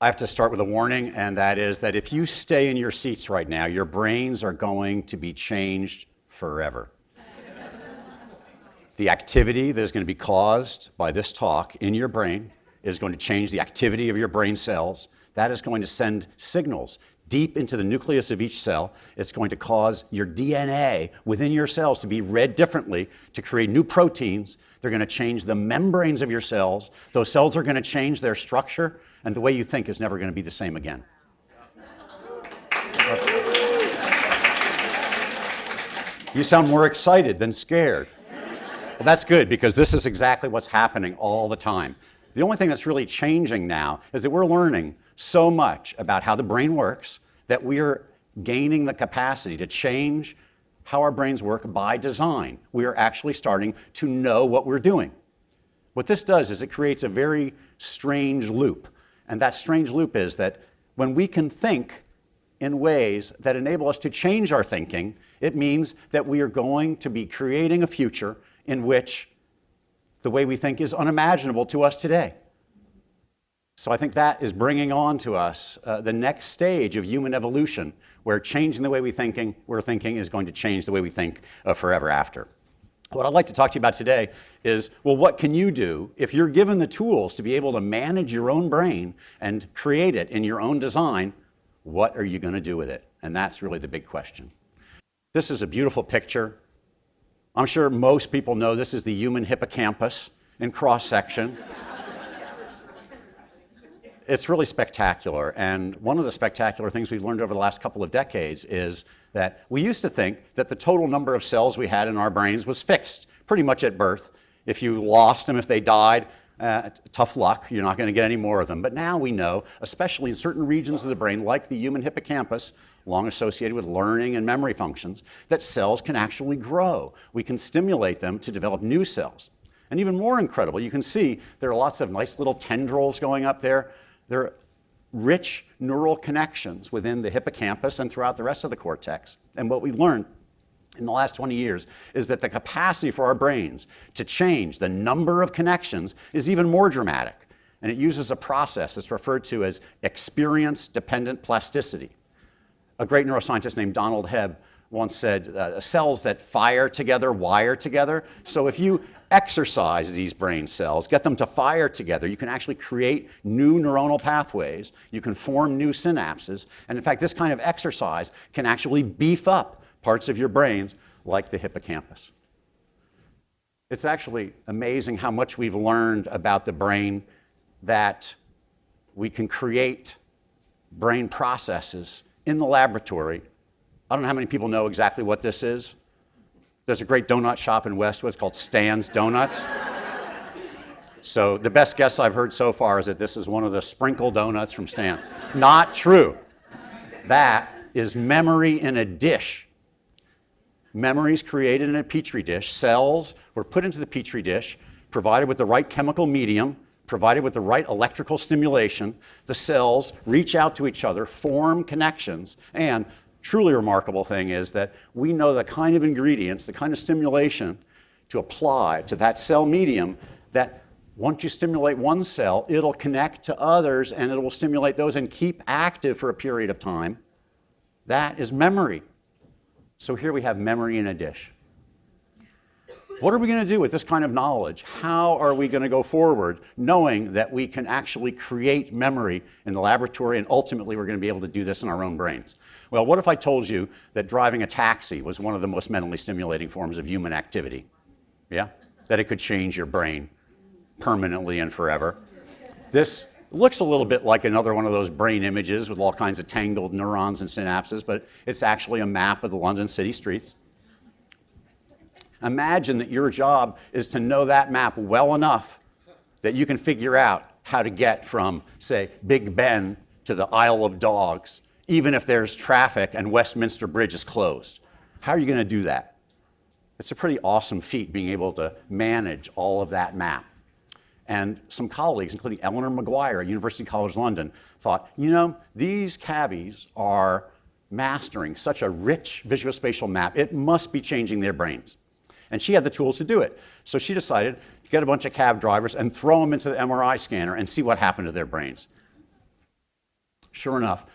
I have to start with a warning, and that is that if you stay in your seats right now, your brains are going to be changed forever. The activity that is going to be caused by this talk in your brain is going to change the activity of your brain cells. That is going to send signals deep into the nucleus of each cell. It's going to cause your DNA within your cells to be read differently to create new proteins. They're going to change the membranes of your cells. Those cells are going to change their structure, and the way you think is never going to be the same again. You sound more excited than scared. Well, that's good, because this is exactly what's happening all the time. The only thing that's really changing now is that we're learning so much about how the brain works that we are gaining the capacity to change how our brains work by design. We are actually starting to know what we're doing. What this does is it creates a very strange loop. And that strange loop is that when we can think in ways that enable us to change our thinking, it means that we are going to be creating a future in which the way we think is unimaginable to us today. So I think that is bringing on to us the next stage of human evolution, where changing the way we're thinking is going to change the way we think forever after. What I'd like to talk to you about today is, well, what can you do if you're given the tools to be able to manage your own brain and create it in your own design? What are you going to do with it? And that's really the big question. This is a beautiful picture. I'm sure most people know this is the human hippocampus in cross-section. It's really spectacular, and one of the spectacular things we've learned over the last couple of decades is that we used to think that the total number of cells we had in our brains was fixed, pretty much at birth. If you lost them, if they died, tough luck, you're not going to get any more of them. But now we know, especially in certain regions of the brain, like the human hippocampus, long associated with learning and memory functions, that cells can actually grow. We can stimulate them to develop new cells. And even more incredible, you can see there are lots of nice little tendrils going up there. There are rich neural connections within the hippocampus and throughout the rest of the cortex. And what we've learned in the last 20 years is that the capacity for our brains to change the number of connections is even more dramatic. And it uses a process that's referred to as experience-dependent plasticity. A great neuroscientist named Donald Hebb once said, cells that fire together wire together. So if you exercise these brain cells, get them to fire together, you can actually create new neuronal pathways, you can form new synapses, and in fact this kind of exercise can actually beef up parts of your brains like the hippocampus. It's actually amazing how much we've learned about the brain, that we can create brain processes in the laboratory. I don't know how many people know exactly what this is. There's a great donut shop in Westwood. It's called Stan's Donuts. So the best guess I've heard so far is that this is one of the sprinkle donuts from Stan. Not true. That is memory in a dish. Memories created in a petri dish. Cells were put into the petri dish, provided with the right chemical medium, provided with the right electrical stimulation. The cells reach out to each other, form connections, and truly remarkable thing is that we know the kind of ingredients, the kind of stimulation to apply to that cell medium, that once you stimulate one cell, it'll connect to others and it will stimulate those and keep active for a period of time. That is memory. So here we have memory in a dish. What are we going to do with this kind of knowledge? How are we going to go forward knowing that we can actually create memory in the laboratory, and ultimately we're going to be able to do this in our own brains? Well, what if I told you that driving a taxi was one of the most mentally stimulating forms of human activity? Yeah? That it could change your brain permanently and forever. This looks a little bit like another one of those brain images with all kinds of tangled neurons and synapses, but it's actually a map of the London city streets. Imagine that your job is to know that map well enough that you can figure out how to get from, say, Big Ben to the Isle of Dogs, even if there's traffic and Westminster Bridge is closed. How are you going to do that? It's a pretty awesome feat, being able to manage all of that map. And some colleagues, including Eleanor Maguire at University College London, thought, you know, these cabbies are mastering such a rich visuospatial map, it must be changing their brains. And she had the tools to do it. So she decided to get a bunch of cab drivers and throw them into the MRI scanner and see what happened to their brains. Sure enough,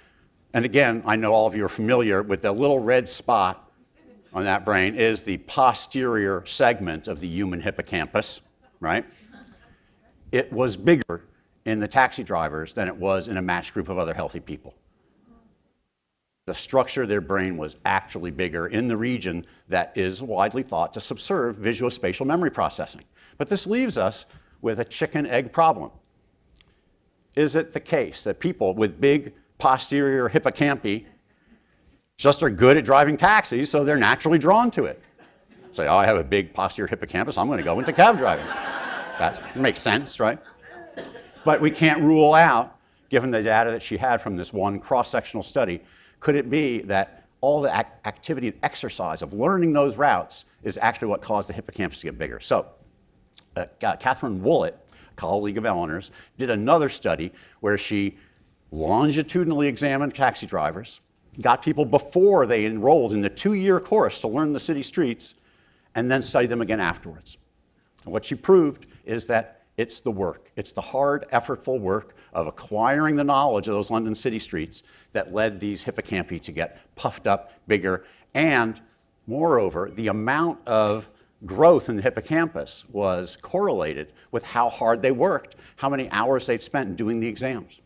and again, I know all of you are familiar with the little red spot on that brain is the posterior segment of the human hippocampus, right? It was bigger in the taxi drivers than it was in a matched group of other healthy people. The structure of their brain was actually bigger in the region that is widely thought to subserve visuospatial memory processing. But this leaves us with a chicken-egg problem. Is it the case that people with big posterior hippocampi just are good at driving taxis, so they're naturally drawn to it? Say, oh, I have a big posterior hippocampus, I'm going to go into cab driving. That makes sense, right? But we can't rule out, given the data that she had from this one cross-sectional study, could it be that all the activity and exercise of learning those routes is actually what caused the hippocampus to get bigger? So, Catherine Woollett, colleague of Eleanor's, did another study where she longitudinally examined taxi drivers, got people before they enrolled in the 2-year course to learn the city streets, and then studied them again afterwards. And what she proved is that it's the work. It's the hard, effortful work of acquiring the knowledge of those London city streets that led these hippocampi to get puffed up, bigger, and moreover, the amount of growth in the hippocampus was correlated with how hard they worked, how many hours they'd spent doing the exams.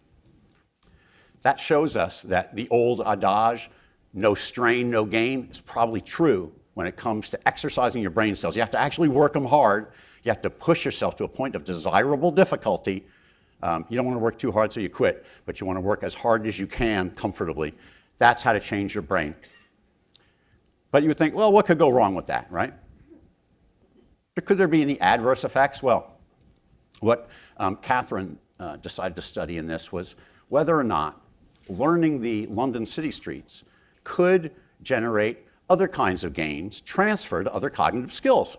That shows us that the old adage, no strain, no gain, is probably true when it comes to exercising your brain cells. You have to actually work them hard. You have to push yourself to a point of desirable difficulty. You don't want to work too hard so you quit, but you want to work as hard as you can comfortably. That's how to change your brain. But you would think, well, what could go wrong with that, right? Could there be any adverse effects? Well, what Catherine decided to study in this was whether or not learning the London city streets could generate other kinds of gains transferred to other cognitive skills.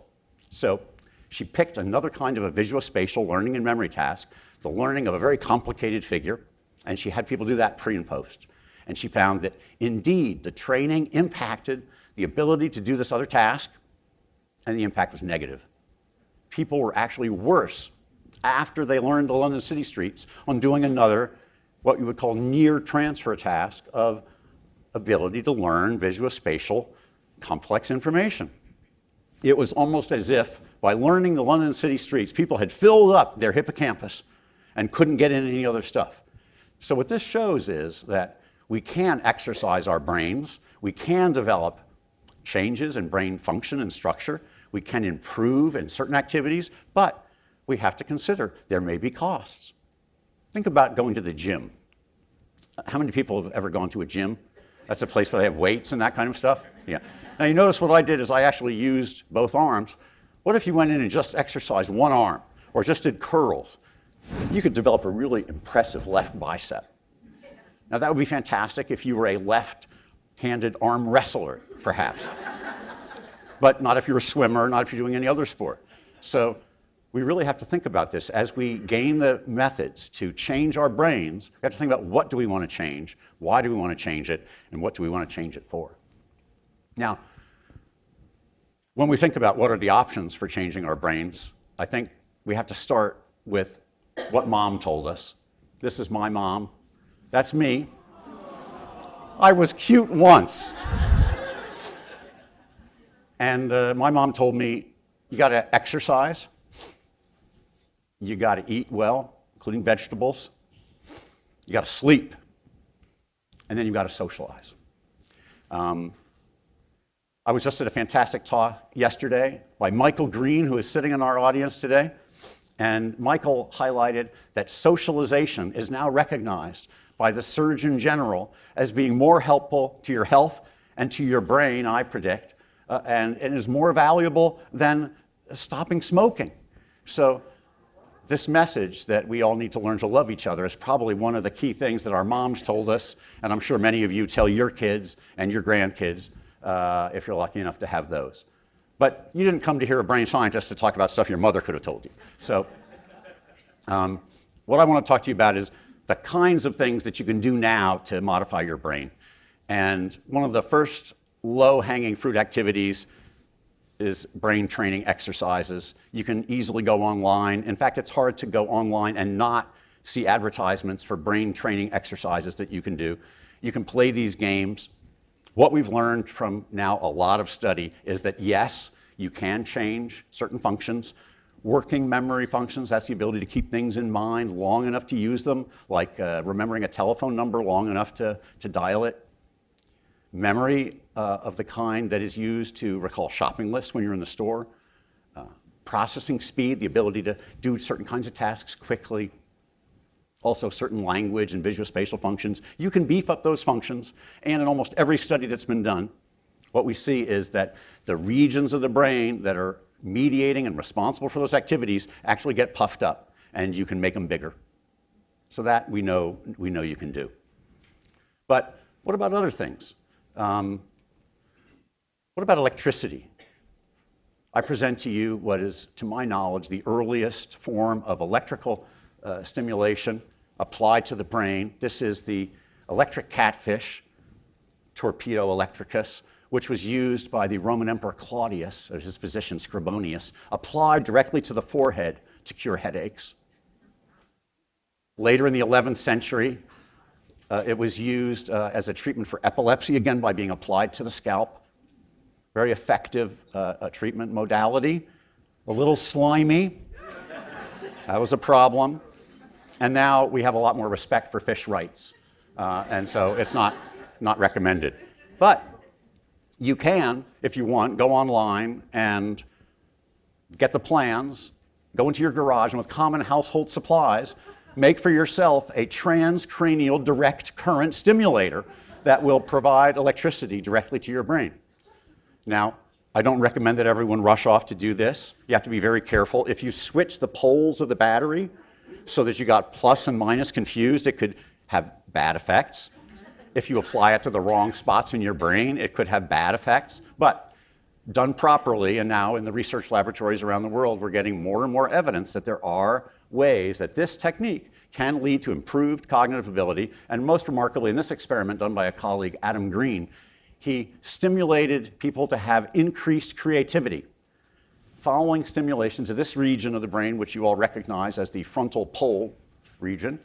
So she picked another kind of a visuospatial learning and memory task, the learning of a very complicated figure, and she had people do that pre and post. And she found that indeed the training impacted the ability to do this other task, and the impact was negative. People were actually worse after they learned the London city streets on doing another, what you would call near transfer task of ability to learn visuospatial complex information. It was almost as if by learning the London city streets, people had filled up their hippocampus and couldn't get in any other stuff. So what this shows is that we can exercise our brains, we can develop changes in brain function and structure, we can improve in certain activities, but we have to consider there may be costs. Think about going to the gym. How many people have ever gone to a gym? That's a place where they have weights and that kind of stuff? Yeah. Now you notice what I did is I actually used both arms. What if you went in and just exercised one arm or just did curls? You could develop a really impressive left bicep. Now that would be fantastic if you were a left-handed arm wrestler, perhaps. But not if you're a swimmer, not if you're doing any other sport. So we really have to think about this. As we gain the methods to change our brains, we have to think about what do we want to change, why do we want to change it, and what do we want to change it for. Now, when we think about what are the options for changing our brains, I think we have to start with what mom told us. This is my mom. That's me. I was cute once. And my mom told me, you got to exercise, you got to eat well, including vegetables, you got to sleep, and then you got to socialize. I was just at a fantastic talk yesterday by Michael Green, who is sitting in our audience today. And Michael highlighted that socialization is now recognized by the Surgeon General as being more helpful to your health and to your brain, I predict, and is more valuable than stopping smoking. So this message that we all need to learn to love each other is probably one of the key things that our moms told us, and I'm sure many of you tell your kids and your grandkids if you're lucky enough to have those. But you didn't come to hear a brain scientist to talk about stuff your mother could have told you. So what I want to talk to you about is the kinds of things that you can do now to modify your brain. And one of the first low-hanging fruit activities is brain training exercises. You can easily go online. In fact, it's hard to go online and not see advertisements for brain training exercises that you can do. You can play these games. What we've learned from now a lot of study is that yes, you can change certain functions. Working memory functions, that's the ability to keep things in mind long enough to use them, like remembering a telephone number long enough to dial it. Memory of the kind that is used to recall shopping lists when you're in the store. Processing speed, the ability to do certain kinds of tasks quickly. Also certain language and visuospatial functions. You can beef up those functions, and in almost every study that's been done, what we see is that the regions of the brain that are mediating and responsible for those activities actually get puffed up, and you can make them bigger. So that we know you can do. But what about other things? What about electricity? I present to you what is, to my knowledge, the earliest form of electrical stimulation applied to the brain. This is the electric catfish, Torpedo electricus, which was used by the Roman Emperor Claudius, or his physician Scribonius, applied directly to the forehead to cure headaches. Later in the 11th century, it was used as a treatment for epilepsy, again by being applied to the scalp. Very effective treatment modality. A little slimy. That was a problem. And now we have a lot more respect for fish rights. And so it's not recommended. But you can, if you want, go online and get the plans, go into your garage, and with common household supplies, make for yourself a transcranial direct current stimulator that will provide electricity directly to your brain. Now, I don't recommend that everyone rush off to do this. You have to be very careful. If you switch the poles of the battery so that you got plus and minus confused, it could have bad effects. If you apply it to the wrong spots in your brain, it could have bad effects. But done properly, and now in the research laboratories around the world, we're getting more and more evidence that there are ways that this technique can lead to improved cognitive ability. And most remarkably, in this experiment done by a colleague, Adam Green, he stimulated people to have increased creativity. Following stimulation to this region of the brain, which you all recognize as the frontal pole region,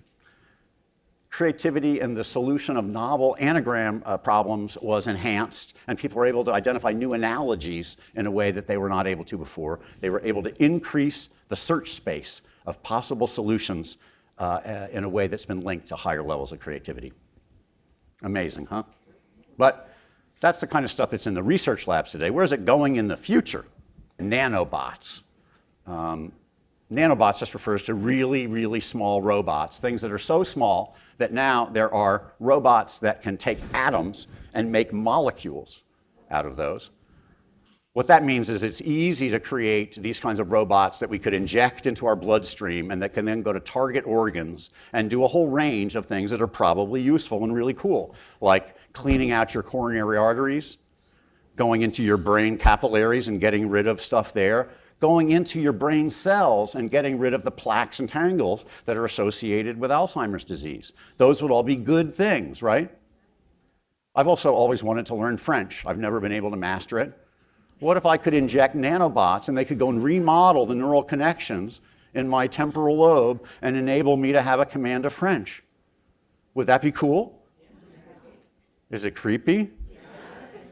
creativity in the solution of novel anagram problems was enhanced, and people were able to identify new analogies in a way that they were not able to before. They were able to increase the search space of possible solutions in a way that's been linked to higher levels of creativity. Amazing, huh? But that's the kind of stuff that's in the research labs today. Where is it going in the future? Nanobots. Nanobots just refers to really, really small robots, things that are so small that now there are robots that can take atoms and make molecules out of those. What that means is it's easy to create these kinds of robots that we could inject into our bloodstream and that can then go to target organs and do a whole range of things that are probably useful and really cool, like cleaning out your coronary arteries, going into your brain capillaries and getting rid of stuff there, going into your brain cells and getting rid of the plaques and tangles that are associated with Alzheimer's disease. Those would all be good things, right? I've also always wanted to learn French. I've never been able to master it. What if I could inject nanobots and they could go and remodel the neural connections in my temporal lobe and enable me to have a command of French? Would that be cool? Is it creepy?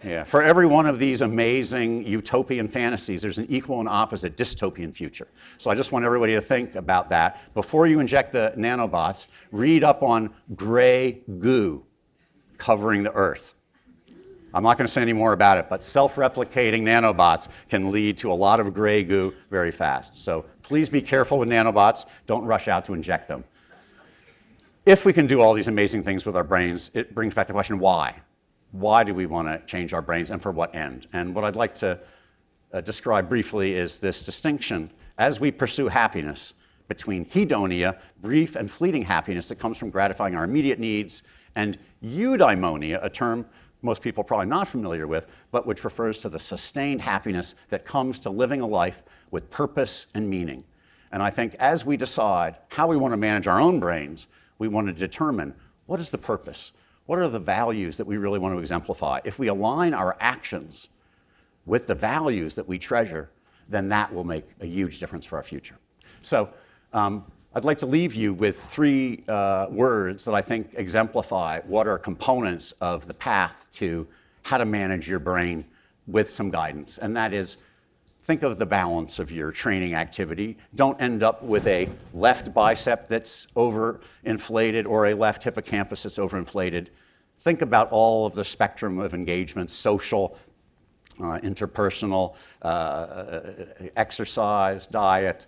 Yeah. For every one of these amazing utopian fantasies, there's an equal and opposite dystopian future. So I just want everybody to think about that. Before you inject the nanobots, read up on gray goo covering the Earth. I'm not going to say any more about it, but self-replicating nanobots can lead to a lot of gray goo very fast. So please be careful with nanobots. Don't rush out to inject them. If we can do all these amazing things with our brains, it brings back the question, why? Why do we want to change our brains, and for what end? And what I'd like to describe briefly is this distinction as we pursue happiness between hedonia, brief and fleeting happiness that comes from gratifying our immediate needs, and eudaimonia, a term most people are probably not familiar with, but which refers to the sustained happiness that comes to living a life with purpose and meaning. And I think as we decide how we want to manage our own brains, we want to determine what is the purpose? What are the values that we really want to exemplify? If we align our actions with the values that we treasure, then that will make a huge difference for our future. So I I'd like to leave you with three words that I think exemplify what are components of the path to how to manage your brain with some guidance. And that is, think of the balance of your training activity. Don't end up with a left bicep that's overinflated or a left hippocampus that's overinflated. Think about all of the spectrum of engagements: social, interpersonal, exercise, diet,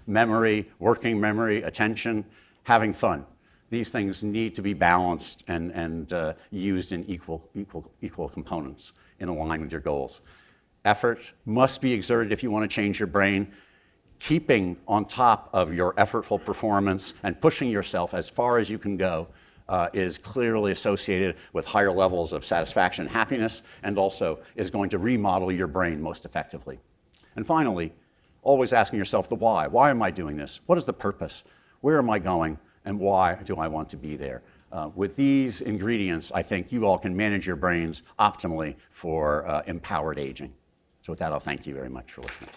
memory, working memory, attention, having fun. These things need to be balanced and used in equal components in line with your goals. Effort must be exerted if you want to change your brain. Keeping on top of your effortful performance and pushing yourself as far as you can go is clearly associated with higher levels of satisfaction and happiness, and also is going to remodel your brain most effectively. And finally, always asking yourself the why. Why am I doing this? What is the purpose? Where am I going? And why do I want to be there? With these ingredients, I think you all can manage your brains optimally for empowered aging. So with that, I'll thank you very much for listening.